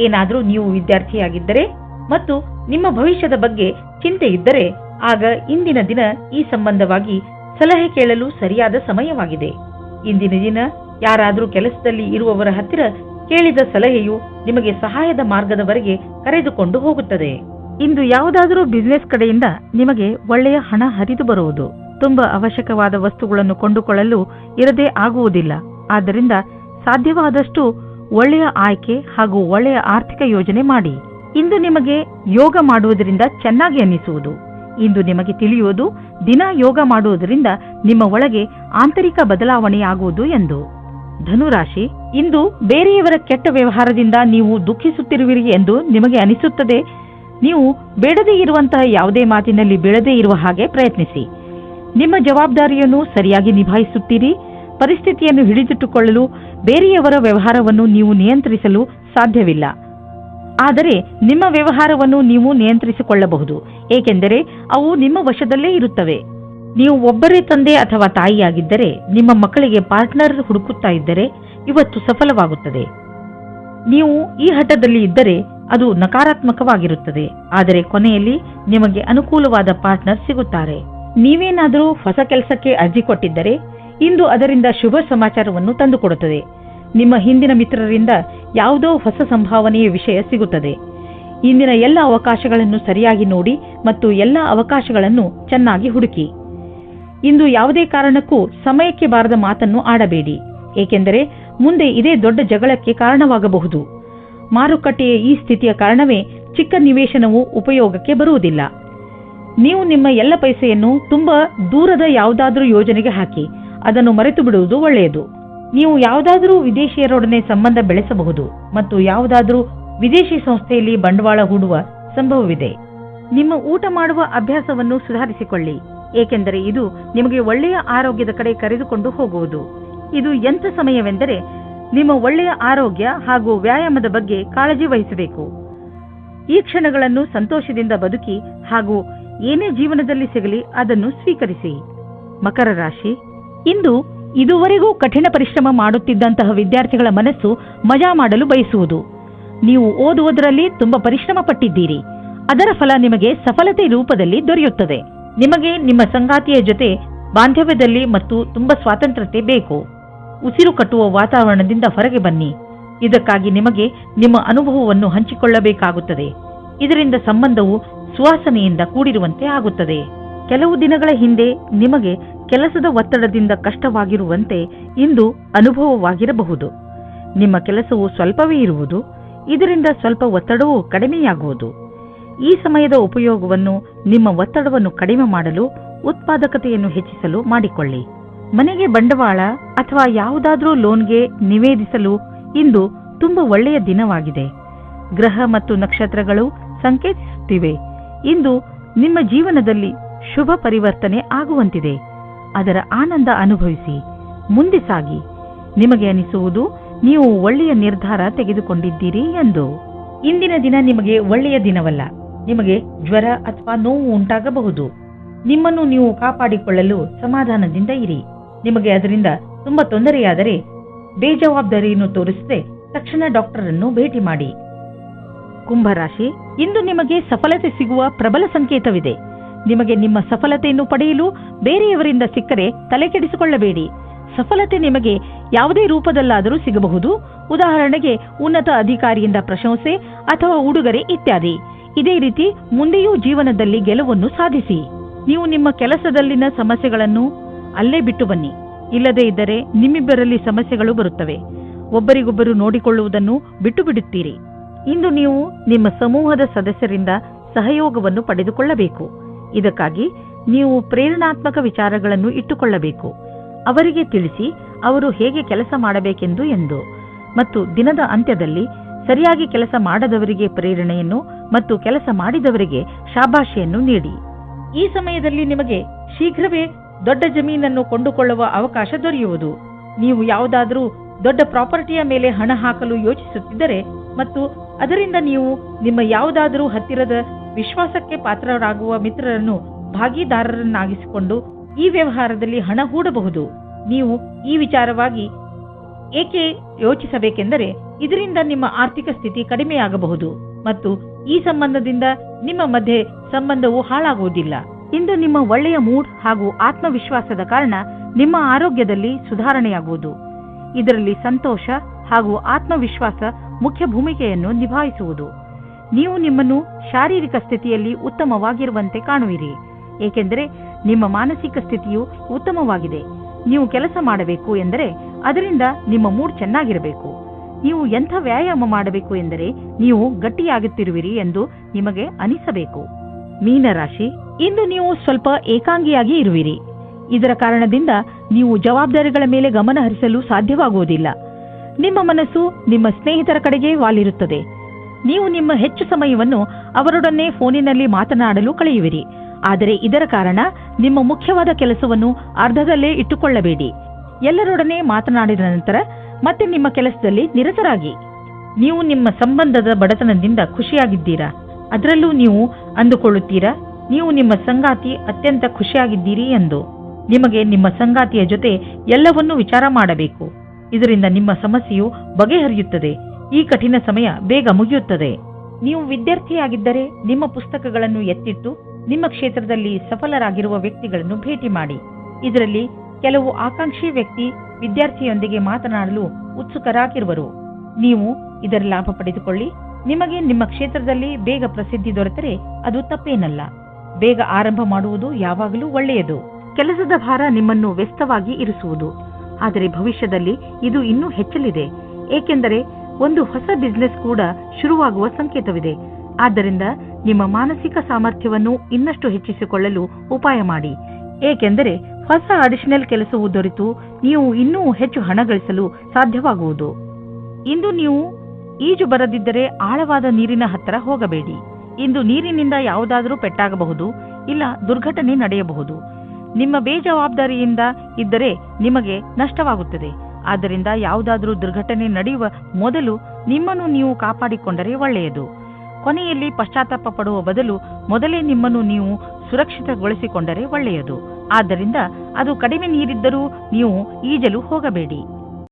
ಏನಾದರೂ ನೀವು ವಿದ್ಯಾರ್ಥಿಯಾಗಿದ್ದರೆ ಮತ್ತು ನಿಮ್ಮ ಭವಿಷ್ಯದ ಬಗ್ಗೆ ಚಿಂತೆ ಇದ್ದರೆ ಆಗ ಇಂದಿನ ದಿನ ಈ ಸಂಬಂಧವಾಗಿ ಸಲಹೆ ಕೇಳಲು ಸರಿಯಾದ ಸಮಯವಾಗಿದೆ. ಇಂದಿನ ದಿನ ಯಾರಾದರೂ ಕೆಲಸದಲ್ಲಿ ಇರುವವರ ಹತ್ತಿರ ಕೇಳಿದ ಸಲಹೆಯು ನಿಮಗೆ ಸಹಾಯದ ಮಾರ್ಗದವರೆಗೆ ಕರೆದುಕೊಂಡು ಹೋಗುತ್ತದೆ. ಇಂದು ಯಾವುದಾದರೂ ಬಿಸಿನೆಸ್ ಕಡೆಯಿಂದ ನಿಮಗೆ ಒಳ್ಳೆಯ ಹಣ ಹರಿದು ಬರುವುದು. ತುಂಬಾ ಅವಶ್ಯಕವಾದ ವಸ್ತುಗಳನ್ನು ಕೊಂಡುಕೊಳ್ಳಲು ಇರದೇ ಆಗುವುದಿಲ್ಲ. ಆದ್ದರಿಂದ ಸಾಧ್ಯವಾದಷ್ಟು ಒಳ್ಳೆಯ ಆಯ್ಕೆ ಹಾಗೂ ಒಳ್ಳೆಯ ಆರ್ಥಿಕ ಯೋಜನೆ ಮಾಡಿ. ಇಂದು ನಿಮಗೆ ಯೋಗ ಮಾಡುವುದರಿಂದ ಚೆನ್ನಾಗಿ ಅನ್ನಿಸುವುದು. ಇಂದು ನಿಮಗೆ ತಿಳಿಯುವುದು, ದಿನ ಯೋಗ ಮಾಡುವುದರಿಂದ ನಿಮ್ಮ ಒಳಗೆ ಆಂತರಿಕ ಬದಲಾವಣೆಯಾಗುವುದು ಎಂದು. ಧನುರಾಶಿ, ಇಂದು ಬೇರೆಯವರ ಕೆಟ್ಟ ವ್ಯವಹಾರದಿಂದ ನೀವು ದುಃಖಿಸುತ್ತಿರುವಿರಿ ಎಂದು ನಿಮಗೆ ಅನಿಸುತ್ತದೆ. ನೀವು ಬೇಡದೇ ಇರುವಂತಹ ಯಾವುದೇ ಮಾತಿನಲ್ಲಿ ಬೀಳದೇ ಇರುವ ಹಾಗೆ ಪ್ರಯತ್ನಿಸಿ. ನಿಮ್ಮ ಜವಾಬ್ದಾರಿಯನ್ನು ಸರಿಯಾಗಿ ನಿಭಾಯಿಸುತ್ತೀರಿ. ಪರಿಸ್ಥಿತಿಯನ್ನು ಹಿಡಿದಿಟ್ಟುಕೊಳ್ಳಲು ಬೇರೆಯವರ ವ್ಯವಹಾರವನ್ನು ನೀವು ನಿಯಂತ್ರಿಸಲು ಸಾಧ್ಯವಿಲ್ಲ. ಆದರೆ ನಿಮ್ಮ ವ್ಯವಹಾರವನ್ನು ನೀವು ನಿಯಂತ್ರಿಸಿಕೊಳ್ಳಬಹುದು, ಏಕೆಂದರೆ ಅವು ನಿಮ್ಮ ವಶದಲ್ಲೇ ಇರುತ್ತವೆ. ನೀವು ಒಬ್ಬರೇ ತಂದೆ ಅಥವಾ ತಾಯಿಯಾಗಿದ್ದರೆ ನಿಮ್ಮ ಮಕ್ಕಳಿಗೆ ಪಾರ್ಟ್ನರ್ ಹುಡುಕುತ್ತಾ ಇದ್ದರೆ ಇವತ್ತು ಸಫಲವಾಗುತ್ತದೆ. ನೀವು ಈ ಹಠದಲ್ಲಿ ಇದ್ದರೆ ಅದು ನಕಾರಾತ್ಮಕವಾಗಿರುತ್ತದೆ. ಆದರೆ ಕೊನೆಯಲ್ಲಿ ನಿಮಗೆ ಅನುಕೂಲವಾದ ಪಾರ್ಟ್ನರ್ ಸಿಗುತ್ತಾರೆ. ನೀವೇನಾದರೂ ಹೊಸ ಕೆಲಸಕ್ಕೆ ಅರ್ಜಿ ಕೊಟ್ಟಿದ್ದರೆ ಇಂದು ಅದರಿಂದ ಶುಭ ಸಮಾಚಾರವನ್ನು ತಂದುಕೊಡುತ್ತದೆ. ನಿಮ್ಮ ಹಿಂದಿನ ಮಿತ್ರರಿಂದ ಯಾವುದೋ ಹೊಸ ಸಂಭಾವನೆಯ ವಿಷಯ ಸಿಗುತ್ತದೆ. ಇಂದಿನ ಎಲ್ಲ ಅವಕಾಶಗಳನ್ನು ಸರಿಯಾಗಿ ನೋಡಿ ಮತ್ತು ಎಲ್ಲ ಅವಕಾಶಗಳನ್ನು ಚೆನ್ನಾಗಿ ಹುಡುಕಿ. ಇಂದು ಯಾವುದೇ ಕಾರಣಕ್ಕೂ ಸಮಯಕ್ಕೆ ಬಾರದ ಮಾತನ್ನು ಆಡಬೇಡಿ, ಏಕೆಂದರೆ ಮುಂದೆ ಇದೇ ದೊಡ್ಡ ಜಗಳಕ್ಕೆ ಕಾರಣವಾಗಬಹುದು. ಮಾರುಕಟ್ಟೆಯ ಈ ಸ್ಥಿತಿಯ ಕಾರಣವೇ ಚಿಕ್ಕ ನಿವೇಶನವು ಉಪಯೋಗಕ್ಕೆ ಬರುವುದಿಲ್ಲ. ನೀವು ನಿಮ್ಮ ಎಲ್ಲ ಪೈಸೆಯನ್ನು ತುಂಬಾ ದೂರದ ಯಾವುದಾದ್ರೂ ಯೋಜನೆಗೆ ಹಾಕಿ ಅದನ್ನು ಮರೆತು ಬಿಡುವುದು ಒಳ್ಳೆಯದು. ನೀವು ಯಾವುದಾದರೂ ವಿದೇಶಿಯರೊಡನೆ ಸಂಬಂಧ ಬೆಳೆಸಬಹುದು ಮತ್ತು ಯಾವುದಾದರೂ ವಿದೇಶಿ ಸಂಸ್ಥೆಯಲ್ಲಿ ಬಂಡವಾಳ ಹೂಡುವ ಸಂಭವವಿದೆ. ನಿಮ್ಮ ಊಟ ಮಾಡುವ ಅಭ್ಯಾಸವನ್ನು ಸುಧಾರಿಸಿಕೊಳ್ಳಿ, ಏಕೆಂದರೆ ಇದು ನಿಮಗೆ ಒಳ್ಳೆಯ ಆರೋಗ್ಯದ ಕಡೆ ಕರೆದುಕೊಂಡು ಹೋಗುವುದು. ಇದು ಎಂಥ ಸಮಯವೆಂದರೆ ನಿಮ್ಮ ಒಳ್ಳೆಯ ಆರೋಗ್ಯ ಹಾಗೂ ವ್ಯಾಯಾಮದ ಬಗ್ಗೆ ಕಾಳಜಿ ವಹಿಸಬೇಕು. ಈ ಕ್ಷಣಗಳನ್ನು ಸಂತೋಷದಿಂದ ಬದುಕಿ ಹಾಗೂ ಏನೇ ಜೀವನದಲ್ಲಿ ಸಿಗಲಿ ಅದನ್ನು ಸ್ವೀಕರಿಸಿ. ಮಕರ ರಾಶಿ, ಇಂದು ಇದುವರೆಗೂ ಕಠಿಣ ಪರಿಶ್ರಮ ಮಾಡುತ್ತಿದ್ದಂತಹ ವಿದ್ಯಾರ್ಥಿಗಳ ಮನಸ್ಸು ಮಜಾ ಮಾಡಲು ಬಯಸುವುದು. ನೀವು ಓದುವುದರಲ್ಲಿ ತುಂಬಾ ಪರಿಶ್ರಮ ಪಟ್ಟಿದ್ದೀರಿ, ಅದರ ಫಲ ನಿಮಗೆ ಸಫಲತೆ ರೂಪದಲ್ಲಿ ದೊರೆಯುತ್ತದೆ. ನಿಮಗೆ ನಿಮ್ಮ ಸಂಗಾತಿಯ ಜೊತೆ ಬಾಂಧವ್ಯದಲ್ಲಿ ಮತ್ತು ತುಂಬಾ ಸ್ವಾತಂತ್ರ್ಯತೆ ಬೇಕು. ಉಸಿರು ಕಟ್ಟುವ ವಾತಾವರಣದಿಂದ ಹೊರಗೆ ಬನ್ನಿ. ಇದಕ್ಕಾಗಿ ನಿಮಗೆ ನಿಮ್ಮ ಅನುಭವವನ್ನು ಹಂಚಿಕೊಳ್ಳಬೇಕಾಗುತ್ತದೆ. ಇದರಿಂದ ಸಂಬಂಧವು ಸುವಾಸನೆಯಿಂದ ಕೂಡಿರುವಂತೆ ಆಗುತ್ತದೆ. ಕೆಲವು ದಿನಗಳ ಹಿಂದೆ ನಿಮಗೆ ಕೆಲಸದ ಒತ್ತಡದಿಂದ ಕಷ್ಟವಾಗಿರುವಂತೆ ಇಂದು ಅನುಭವವಾಗಿರಬಹುದು. ನಿಮ್ಮ ಕೆಲಸವು ಸ್ವಲ್ಪವೇ ಇರುವುದು, ಇದರಿಂದ ಸ್ವಲ್ಪ ಒತ್ತಡವೂ ಕಡಿಮೆಯಾಗುವುದು. ಈ ಸಮಯದ ಉಪಯೋಗವನ್ನು ನಿಮ್ಮ ಒತ್ತಡವನ್ನು ಕಡಿಮೆ ಮಾಡಲು, ಉತ್ಪಾದಕತೆಯನ್ನು ಹೆಚ್ಚಿಸಲು ಮಾಡಿಕೊಳ್ಳಿ. ಮನೆಗೆ ಬಂಡವಾಳ ಅಥವಾ ಯಾವುದಾದ್ರೂ ಲೋನ್ಗೆ ನಿವೇದಿಸಲು ಇಂದು ತುಂಬಾ ಒಳ್ಳೆಯ ದಿನವಾಗಿದೆ. ಗ್ರಹ ಮತ್ತು ನಕ್ಷತ್ರಗಳು ಸಂಕೇತಿಸುತ್ತಿವೆ ಇಂದು ನಿಮ್ಮ ಜೀವನದಲ್ಲಿ ಶುಭ ಪರಿವರ್ತನೆ ಆಗುವಂತಿದೆ. ಅದರ ಆನಂದ ಅನುಭವಿಸಿ ಮುಂದೆ ಸಾಗಿ. ನಿಮಗೆ ಅನಿಸುವುದು ನೀವು ಒಳ್ಳೆಯ ನಿರ್ಧಾರ ತೆಗೆದುಕೊಂಡಿದ್ದೀರಿ ಎಂದು. ಇಂದಿನ ದಿನ ನಿಮಗೆ ಒಳ್ಳೆಯ ದಿನವಲ್ಲ. ನಿಮಗೆ ಜ್ವರ ಅಥವಾ ನೋವು ಉಂಟಾಗಬಹುದು. ನಿಮ್ಮನ್ನು ನೀವು ಕಾಪಾಡಿಕೊಳ್ಳಲು ಸಮಾಧಾನದಿಂದ ಇರಿ. ನಿಮಗೆ ಅದರಿಂದ ತುಂಬಾ ತೊಂದರೆಯಾದರೆ ಬೇಜವಾಬ್ದಾರಿಯನ್ನು ತೋರಿಸದೆ ತಕ್ಷಣ ಡಾಕ್ಟರ್ ಅನ್ನು ಭೇಟಿ ಮಾಡಿ. ಕುಂಭರಾಶಿ, ಇಂದು ನಿಮಗೆ ಸಫಲತೆ ಸಿಗುವ ಪ್ರಬಲ ಸಂಕೇತವಿದೆ. ನಿಮಗೆ ನಿಮ್ಮ ಸಫಲತೆಯನ್ನು ಪಡೆಯಲು ಬೇರೆಯವರಿಂದ ಸಿಕ್ಕರೆ ತಲೆಕೆಡಿಸಿಕೊಳ್ಳಬೇಡಿ. ಸಫಲತೆ ನಿಮಗೆ ಯಾವುದೇ ರೂಪದಲ್ಲಾದರೂ ಸಿಗಬಹುದು. ಉದಾಹರಣೆಗೆ ಉನ್ನತ ಅಧಿಕಾರಿಯಿಂದ ಪ್ರಶಂಸೆ ಅಥವಾ ಉಡುಗೊರೆ ಇತ್ಯಾದಿ. ಇದೇ ರೀತಿ ಮುಂದೆಯೂ ಜೀವನದಲ್ಲಿ ಗೆಲುವನ್ನು ಸಾಧಿಸಿ. ನೀವು ನಿಮ್ಮ ಕೆಲಸದಲ್ಲಿನ ಸಮಸ್ಯೆಗಳನ್ನು ಅಲ್ಲೇ ಬಿಟ್ಟು ಬನ್ನಿ. ಇಲ್ಲದೇ ಇದ್ದರೆ ನಿಮ್ಮಿಬ್ಬರಲ್ಲಿ ಸಮಸ್ಯೆಗಳು ಬರುತ್ತವೆ. ಒಬ್ಬರಿಗೊಬ್ಬರು ನೋಡಿಕೊಳ್ಳುವುದನ್ನು ಬಿಟ್ಟು ಬಿಡುತ್ತೀರಿ. ಇಂದು ನೀವು ನಿಮ್ಮ ಸಮೂಹದ ಸದಸ್ಯರಿಂದ ಸಹಯೋಗವನ್ನು ಪಡೆದುಕೊಳ್ಳಬೇಕು. ಇದಕ್ಕಾಗಿ ನೀವು ಪ್ರೇರಣಾತ್ಮಕ ವಿಚಾರಗಳನ್ನು ಇಟ್ಟುಕೊಳ್ಳಬೇಕು. ಅವರಿಗೆ ತಿಳಿಸಿ ಅವರು ಹೇಗೆ ಕೆಲಸ ಮಾಡಬೇಕೆಂದು ಎಂದು. ಮತ್ತು ದಿನದ ಅಂತ್ಯದಲ್ಲಿ ಸರಿಯಾಗಿ ಕೆಲಸ ಮಾಡದವರಿಗೆ ಪ್ರೇರಣೆಯನ್ನು ಮತ್ತು ಕೆಲಸ ಮಾಡಿದವರಿಗೆ ಶಾಬಾಷೆಯನ್ನು ನೀಡಿ. ಈ ಸಮಯದಲ್ಲಿ ನಿಮಗೆ ಶೀಘ್ರವೇ ದೊಡ್ಡ ಜಮೀನನ್ನು ಕೊಂಡುಕೊಳ್ಳುವ ಅವಕಾಶ ದೊರೆಯುವುದು. ನೀವು ಯಾವುದಾದರೂ ದೊಡ್ಡ ಪ್ರಾಪರ್ಟಿಯ ಮೇಲೆ ಹಣ ಹಾಕಲು ಯೋಚಿಸುತ್ತಿದ್ದರೆ ಮತ್ತು ಅದರಿಂದ ನೀವು ನಿಮ್ಮ ಯಾವುದಾದರೂ ಹತ್ತಿರದ ವಿಶ್ವಾಸಕ್ಕೆ ಪಾತ್ರರಾಗುವ ಮಿತ್ರರನ್ನು ಭಾಗಿದಾರರನ್ನಾಗಿಸಿಕೊಂಡು ಈ ವ್ಯವಹಾರದಲ್ಲಿ ಹಣ ಹೂಡಬಹುದು. ನೀವು ಈ ವಿಚಾರವಾಗಿ ಏಕೆ ಯೋಚಿಸಬೇಕೆಂದರೆ ಇದರಿಂದ ನಿಮ್ಮ ಆರ್ಥಿಕ ಸ್ಥಿತಿ ಕಡಿಮೆಯಾಗಬಹುದು ಮತ್ತು ಈ ಸಂಬಂಧದಿಂದ ನಿಮ್ಮ ಮಧ್ಯೆ ಸಂಬಂಧವು ಹಾಳಾಗುವುದಿಲ್ಲ. ಇಂದು ನಿಮ್ಮ ಒಳ್ಳೆಯ ಮೂಡ್ ಹಾಗೂ ಆತ್ಮವಿಶ್ವಾಸದ ಕಾರಣ ನಿಮ್ಮ ಆರೋಗ್ಯದಲ್ಲಿ ಸುಧಾರಣೆಯಾಗುವುದು. ಇದರಲ್ಲಿ ಸಂತೋಷ ಹಾಗೂ ಆತ್ಮವಿಶ್ವಾಸ ಮುಖ್ಯ ಭೂಮಿಕೆಯನ್ನು ನಿಭಾಯಿಸುವುದು. ನೀವು ನಿಮ್ಮನ್ನು ಶಾರೀರಿಕ ಸ್ಥಿತಿಯಲ್ಲಿ ಉತ್ತಮವಾಗಿರುವಂತೆ ಕಾಣುವಿರಿ, ಏಕೆಂದರೆ ನಿಮ್ಮ ಮಾನಸಿಕ ಸ್ಥಿತಿಯು ಉತ್ತಮವಾಗಿದೆ. ನೀವು ಕೆಲಸ ಮಾಡಬೇಕು ಎಂದರೆ ಅದರಿಂದ ನಿಮ್ಮ ಮೂಡ್ ಚೆನ್ನಾಗಿರಬೇಕು. ನೀವು ಎಂಥ ವ್ಯಾಯಾಮ ಮಾಡಬೇಕು ಎಂದರೆ ನೀವು ಗಟ್ಟಿಯಾಗುತ್ತಿರುವಿರಿ ಎಂದು ನಿಮಗೆ ಅನಿಸಬೇಕು. ಮೀನರಾಶಿ, ಇಂದು ನೀವು ಸ್ವಲ್ಪ ಏಕಾಂಗಿಯಾಗಿ ಇರುವಿರಿ. ಇದರ ಕಾರಣದಿಂದ ನೀವು ಜವಾಬ್ದಾರಿಗಳ ಮೇಲೆ ಗಮನ ಹರಿಸಲು ಸಾಧ್ಯವಾಗುವುದಿಲ್ಲ. ನಿಮ್ಮ ಮನಸ್ಸು ನಿಮ್ಮ ಸ್ನೇಹಿತರ ಕಡೆಗೆ ವಾಲಿರುತ್ತದೆ. ನೀವು ನಿಮ್ಮ ಹೆಚ್ಚು ಸಮಯವನ್ನು ಅವರೊಡನೆ ಫೋನಿನಲ್ಲಿ ಮಾತನಾಡಲು ಕಳೆಯುವಿರಿ. ಆದರೆ ಇದರ ಕಾರಣ ನಿಮ್ಮ ಮುಖ್ಯವಾದ ಕೆಲಸವನ್ನು ಅರ್ಧದಲ್ಲೇ ಇಟ್ಟುಕೊಳ್ಳಬೇಡಿ. ಎಲ್ಲರೊಡನೆ ಮಾತನಾಡಿದ ನಂತರ ಮತ್ತೆ ನಿಮ್ಮ ಕೆಲಸದಲ್ಲಿ ನಿರತರಾಗಿ. ನೀವು ನಿಮ್ಮ ಸಂಬಂಧದ ಬಡತನದಿಂದ ಖುಷಿಯಾಗಿದ್ದೀರಾ? ಅದರಲ್ಲೂ ನೀವು ಅಂದುಕೊಳ್ಳುತ್ತೀರಾ ನೀವು ನಿಮ್ಮ ಸಂಗಾತಿ ಅತ್ಯಂತ ಖುಷಿಯಾಗಿದ್ದೀರಿ ಎಂದು. ನಿಮಗೆ ನಿಮ್ಮ ಸಂಗಾತಿಯ ಜೊತೆ ಎಲ್ಲವನ್ನೂ ವಿಚಾರ ಮಾಡಬೇಕು. ಇದರಿಂದ ನಿಮ್ಮ ಸಮಸ್ಯೆಯು ಬಗೆಹರಿಯುತ್ತದೆ. ಈ ಕಠಿಣ ಸಮಯ ಬೇಗ ಮುಗಿಯುತ್ತದೆ. ನೀವು ವಿದ್ಯಾರ್ಥಿಯಾಗಿದ್ದರೆ ನಿಮ್ಮ ಪುಸ್ತಕಗಳನ್ನು ಎತ್ತಿಟ್ಟು ನಿಮ್ಮ ಕ್ಷೇತ್ರದಲ್ಲಿ ಸಫಲರಾಗಿರುವ ವ್ಯಕ್ತಿಗಳನ್ನು ಭೇಟಿ ಮಾಡಿ. ಇದರಲ್ಲಿ ಕೆಲವು ಆಕಾಂಕ್ಷಿ ವ್ಯಕ್ತಿ ವಿದ್ಯಾರ್ಥಿಯೊಂದಿಗೆ ಮಾತನಾಡಲು ಉತ್ಸುಕರಾಗಿರುವರು. ನೀವು ಇದರ ಲಾಭ ಪಡೆದುಕೊಳ್ಳಿ. ನಿಮಗೆ ನಿಮ್ಮ ಕ್ಷೇತ್ರದಲ್ಲಿ ಬೇಗ ಪ್ರಸಿದ್ಧಿ ದೊರೆತರೆ ಅದು ತಪ್ಪೇನಲ್ಲ. ಬೇಗ ಆರಂಭ ಮಾಡುವುದು ಯಾವಾಗಲೂ ಒಳ್ಳೆಯದು. ಕೆಲಸದ ಭಾರ ನಿಮ್ಮನ್ನು ವ್ಯಸ್ತವಾಗಿ ಇರಿಸುವುದು. ಆದರೆ ಭವಿಷ್ಯದಲ್ಲಿ ಇದು ಇನ್ನೂ ಹೆಚ್ಚಲಿದೆ, ಏಕೆಂದರೆ ಒಂದು ಹೊಸ ಬಿಸಿನೆಸ್ ಕೂಡ ಶುರುವಾಗುವ ಸಂಕೇತವಿದೆ. ಆದ್ದರಿಂದ ನಿಮ್ಮ ಮಾನಸಿಕ ಸಾಮರ್ಥ್ಯವನ್ನು ಇನ್ನಷ್ಟು ಹೆಚ್ಚಿಸಿಕೊಳ್ಳಲು ಉಪಾಯ ಮಾಡಿ. ಏಕೆಂದರೆ ಹೊಸ ಅಡಿಷನಲ್ ಕೆಲಸವು ದೊರೆತು ನೀವು ಇನ್ನೂ ಹೆಚ್ಚು ಹಣ ಗಳಿಸಲು ಸಾಧ್ಯವಾಗುವುದು. ಇಂದು ನೀವು ಈಜು ಬರದಿದ್ದರೆ ಆಳವಾದ ನೀರಿನ ಹತ್ತಿರ ಹೋಗಬೇಡಿ. ಇಂದು ನೀರಿನಿಂದ ಯಾವುದಾದರೂ ಪೆಟ್ಟಾಗಬಹುದು, ಇಲ್ಲ ದುರ್ಘಟನೆ ನಡೆಯಬಹುದು. ನಿಮ್ಮ ಬೇಜವಾಬ್ದಾರಿಯಿಂದ ಇದ್ದರೆ ನಿಮಗೆ ನಷ್ಟವಾಗುತ್ತದೆ. ಆದ್ದರಿಂದ ಯಾವುದಾದರೂ ದುರ್ಘಟನೆ ನಡೆಯುವ ಮೊದಲು ನಿಮ್ಮನ್ನು ನೀವು ಕಾಪಾಡಿಕೊಂಡರೆ ಒಳ್ಳೆಯದು. ಕೊನೆಯಲ್ಲಿ ಪಶ್ಚಾತ್ತಾಪ ಪಡುವ ಬದಲು ಮೊದಲೇ ನಿಮ್ಮನ್ನು ನೀವು ಸುರಕ್ಷಿತಗೊಳಿಸಿಕೊಂಡರೆ ಒಳ್ಳೆಯದು. ಆದ್ದರಿಂದ ಅದು ಕಡಿಮೆ ನೀರಿದ್ದರೂ ನೀವು ಈಜಲು ಹೋಗಬೇಡಿ.